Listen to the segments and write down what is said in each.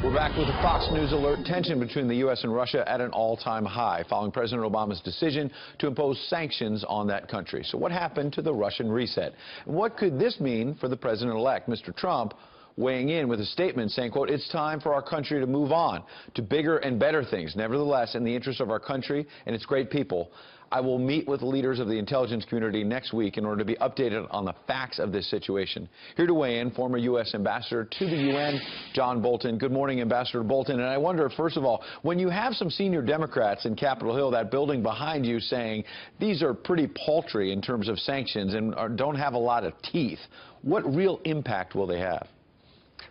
We're back with a Fox News alert. Tension between the U.S. and Russia at an all-time high following President Obama's decision to impose sanctions on that country. So what happened to the Russian reset? And what could this mean for the president-elect, Mr. Trump, weighing in with a statement saying, quote, "It's time for our country to move on to bigger and better things. Nevertheless, in the interest of our country and its great people, I will meet with leaders of the intelligence community next week in order to be updated on the facts of this situation." Here to weigh in, former U.S. Ambassador to the UN, John Bolton. Good morning, Ambassador Bolton. And I wonder, first of all, when you have some senior Democrats in Capitol Hill, that building behind you, saying these are pretty paltry in terms of sanctions and don't have a lot of teeth, what real impact will they have?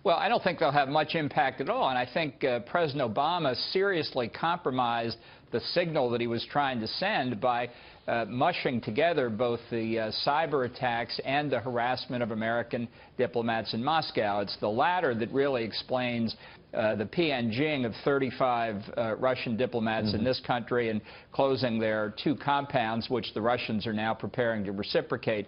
Well, I don't think they'll have much impact at all, and I think President Obama seriously compromised the signal that he was trying to send by mushing together both the cyber attacks and the harassment of American diplomats in Moscow. It's the latter that really explains the PNGing of 35 Russian diplomats in this country and closing their 2 compounds, which the Russians are now preparing to reciprocate.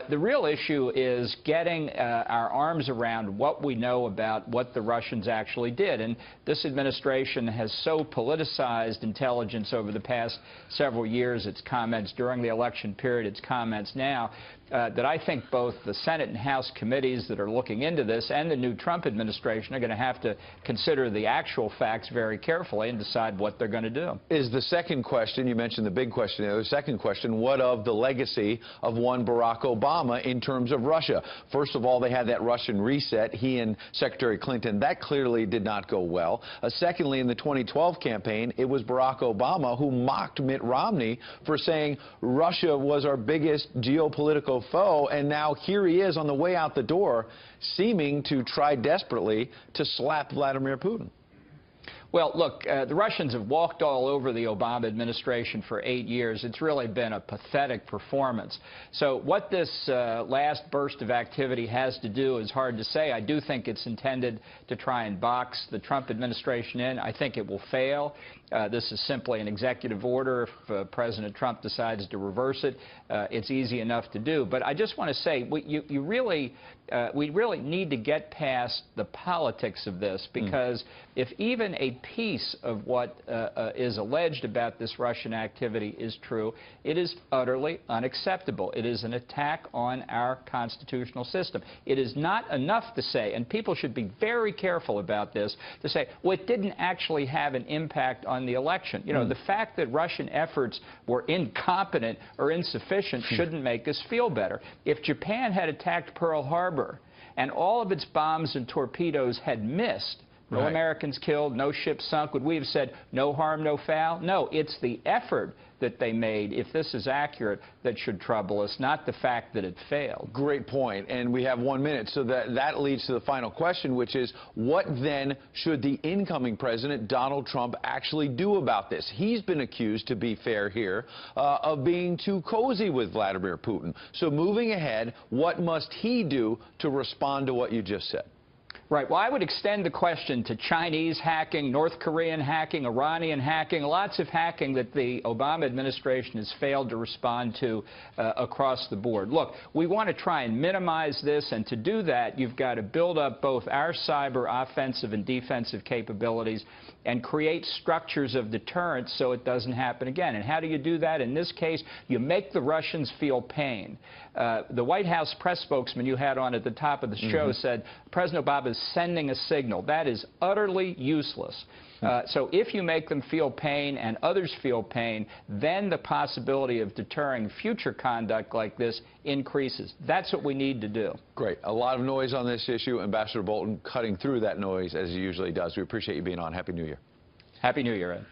The real issue is getting our arms around what we know about what the Russians actually did. And this administration has so politicized intelligence over the past several years, its comments during the election period, its comments now, that I think both the Senate and House committees that are looking into this and the new Trump administration are going to have to consider the actual facts very carefully and decide what they're going to do. Is the second question, you mentioned the big question, the second question, what of the legacy of one Barack Obama in terms of Russia? First of all, they had that Russian reset, he and Secretary Clinton. That clearly did not go well. Secondly, in the 2012 campaign, it was Barack Obama who mocked Mitt Romney for saying Russia was our biggest geopolitical foe, and now here he is on the way out the door, seeming to try desperately to slap Vladimir Putin. Well, look, the Russians have walked all over the Obama administration for 8 years. It's really been a pathetic performance. So what this last burst of activity has to do is hard to say. I do think it's intended to try and box the Trump administration in. I think it will fail. This is simply an executive order. If President Trump decides to reverse it, it's easy enough to do. But I just want to say, we really need to get past the politics of this, because if even a piece of what is alleged about this Russian activity is true, it is utterly unacceptable. It is an attack on our constitutional system. It is not enough to say, and people should be very careful about this, to say, well, it didn't actually have an impact on the election. You know, the fact that Russian efforts were incompetent or insufficient shouldn't make us feel better. If Japan had attacked Pearl Harbor and all of its bombs and torpedoes had missed, no Americans killed, no ships sunk, would we have said no harm, no foul? No, it's the effort that they made, if this is accurate, that should trouble us, not the fact that it failed. Great point. And we have 1 minute, so that leads to the final question, which is, what then should the incoming president, Donald Trump, actually do about this? He's been accused, to be fair here, of being too cozy with Vladimir Putin. So moving ahead, what must he do to respond to what you just said? Right. Well, I would extend the question to Chinese hacking, North Korean hacking, Iranian hacking, lots of hacking that the Obama administration has failed to respond to across the board. Look, we want to try and minimize this, and to do that, you've got to build up both our cyber offensive and defensive capabilities and create structures of deterrence so it doesn't happen again. And how do you do that? In this case, you make the Russians feel pain. The White House press spokesman you had on at the top of the show said President Obama is sending a signal. That is utterly useless. So if you make them feel pain and others feel pain, then the possibility of deterring future conduct like this increases. That's what we need to do. Great. A lot of noise on this issue. Ambassador Bolton cutting through that noise as he usually does. We appreciate you being on. Happy New Year. Happy New Year, Ed.